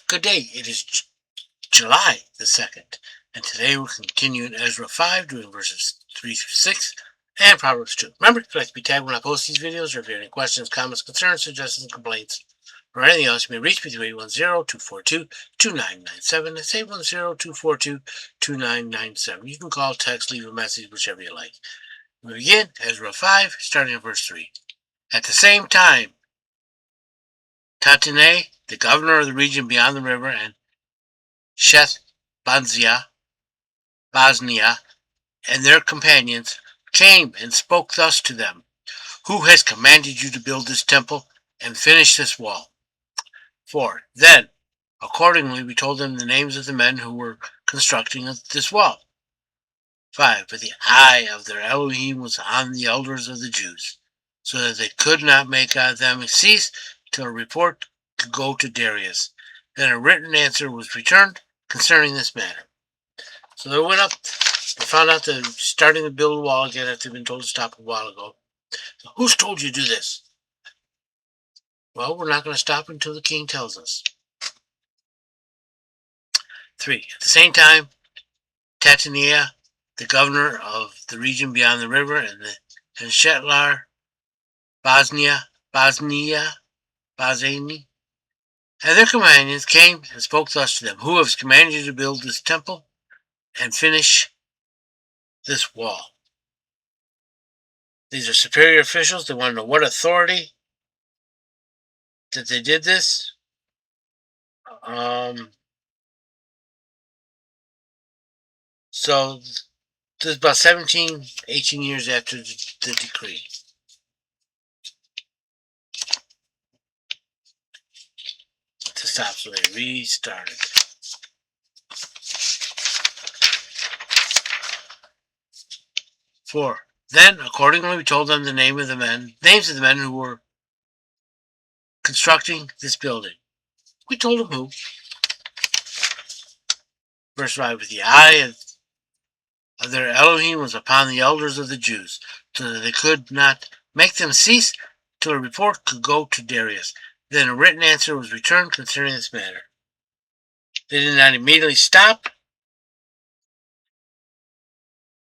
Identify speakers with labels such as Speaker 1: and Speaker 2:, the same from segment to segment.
Speaker 1: Good day. It is July the 2nd, and today we're continuing Ezra 5, doing verses 3 through 6, and Proverbs 2. Remember, if you'd like to be tagged when I post these videos, or if you have any questions, comments, concerns, suggestions, complaints, or anything else, you may reach me through 810-242-2997. That's 810-242-2997. You can call, text, leave a message, whichever you like. We begin Ezra 5, starting at verse 3. At the same time, Tatene, the governor of the region beyond the river, and Bosnia, and their companions came and spoke thus to them: Who has commanded you to build this temple and finish this wall? 4. Then, accordingly, we told them the names of the men who were constructing this wall. 5. But the eye of their Elohim was on the elders of the Jews, so that they could not make them cease till a report could go to Darius. Then a written answer was returned concerning this matter. So they went up, they found out they're starting to build a wall again after they've been told to stop a while ago. So who's told you to do this? Well, we're not going to stop until the king tells us. 3. At the same time, Tatania, the governor of the region beyond the river, and Shetlar, Bosnia, and their companions came and spoke thus to them: Who has commanded you to build this temple and finish this wall? These are superior officials. They want to know what authority that they did this. So this is about 18 years after the decree. To stop, so they restarted. 4. Then, accordingly, we told them names of the men who were constructing this building. We told them who. Verse 5. But the eye of their Elohim was upon the elders of the Jews, so that they could not make them cease till a report could go to Darius. Then a written answer was returned concerning this matter. They did not immediately stop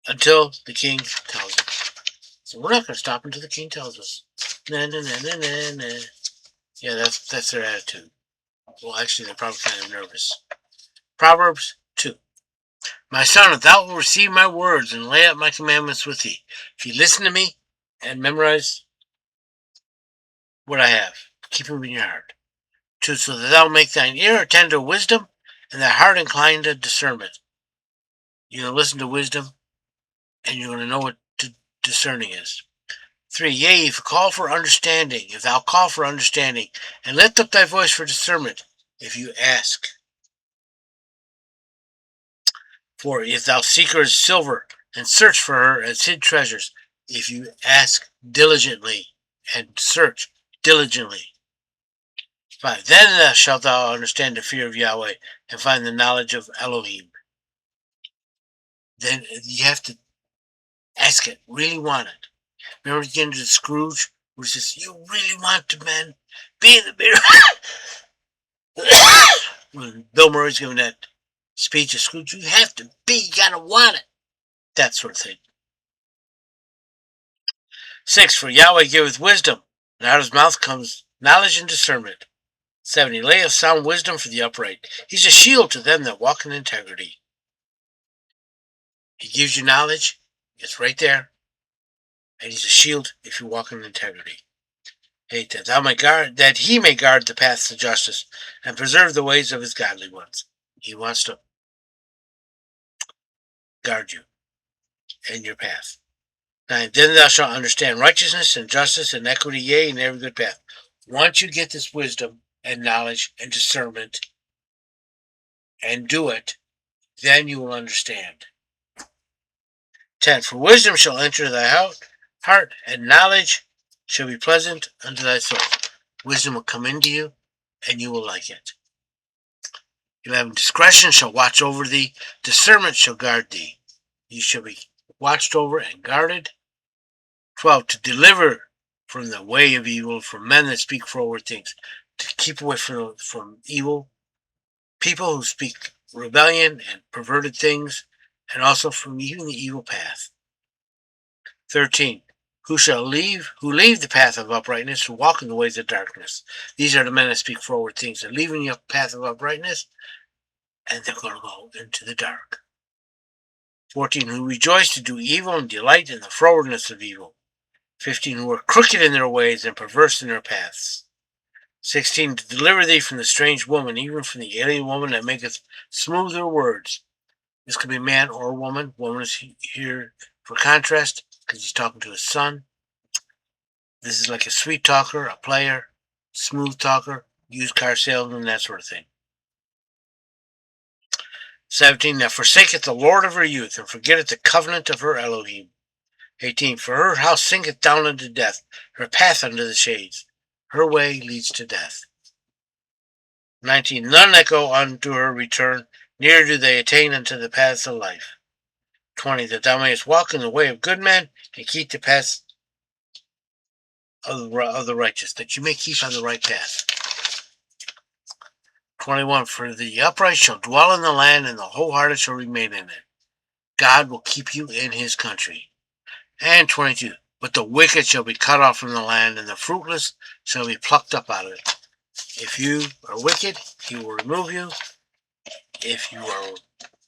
Speaker 1: until the king tells them. So we're not going to stop until the king tells us. Yeah, that's their attitude. Well, actually, they're probably kind of nervous. Proverbs 2. My son, if thou wilt receive my words and lay up my commandments with thee, if you listen to me and memorize what I have, keep them in your heart. 2. So that thou make thine ear attend to wisdom, and thy heart incline to discernment. You're going to listen to wisdom, and you're going to know what discerning is. 3. Yea, if thou call for understanding, and lift up thy voice for discernment, if you ask. 4. If thou seek her as silver, and search for her as hid treasures, if you ask diligently, and search diligently. 5. Then shalt thou understand the fear of Yahweh, and find the knowledge of Elohim. Then you have to ask it, really want it. Remember at the end of the Scrooge, where it says, you really want to, man, be in the mirror. When Bill Murray's giving that speech of Scrooge, you have to be, you gotta want it. That sort of thing. 6. For Yahweh giveth wisdom, and out of his mouth comes knowledge and discernment. 7. He layeth sound wisdom for the upright. He's a shield to them that walk in integrity. He gives you knowledge. It's right there. And he's a shield if you walk in integrity. 8. That he may guard the paths of justice and preserve the ways of his godly ones. He wants to guard you and your path. 9. Then thou shalt understand righteousness and justice and equity, yea, and every good path. Once you get this wisdom and knowledge and discernment and do it, then you will understand. 10. For wisdom shall enter thy heart, and knowledge shall be pleasant unto thy soul. Wisdom will come into you, and you will like it. 11. Discretion shall watch over thee, discernment shall guard thee. You shall be watched over and guarded. 12. To deliver from the way of evil, from men that speak forward things, to keep away from evil, people who speak rebellion and perverted things, and also from even the evil path. 13. Who leave the path of uprightness, who walk in the ways of darkness. These are the men that speak forward things. They're leaving the path of uprightness, and they're going to go into the dark. 14. Who rejoice to do evil and delight in the frowardness of evil. 15. Who are crooked in their ways and perverse in their paths. 16. To deliver thee from the strange woman, even from the alien woman that maketh smooth her words. This could be man or woman. Woman is here for contrast because he's talking to his son. This is like a sweet talker, a player, smooth talker, used car salesman, that sort of thing. 17. That forsaketh the Lord of her youth, and forgetteth the covenant of her Elohim. 18. For her house sinketh down unto death, her path unto the shades. Her way leads to death. 19. None that go unto her return, neither do they attain unto the paths of life. 20. That thou mayest walk in the way of good men, and keep the paths of the righteous, that you may keep on the right path. 21. For the upright shall dwell in the land, and the wholehearted shall remain in it. God will keep you in his country. And 22. But the wicked shall be cut off from the land, and the fruitless shall be plucked up out of it. If you are wicked, he will remove you. If you are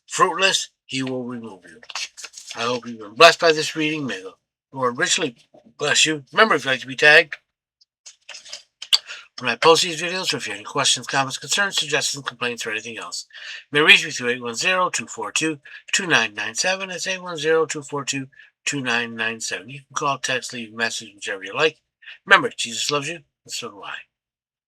Speaker 1: fruitless, he will remove you. I hope you've been blessed by this reading. May the Lord richly bless you. Remember, if you'd like to be tagged when I post these videos, or if you have any questions, comments, concerns, suggestions, complaints, or anything else, you may reach me through 810-242-2997. That's 810-242-2997. You can call, text, leave a message, whichever you like. Remember, Jesus loves you, and so do I.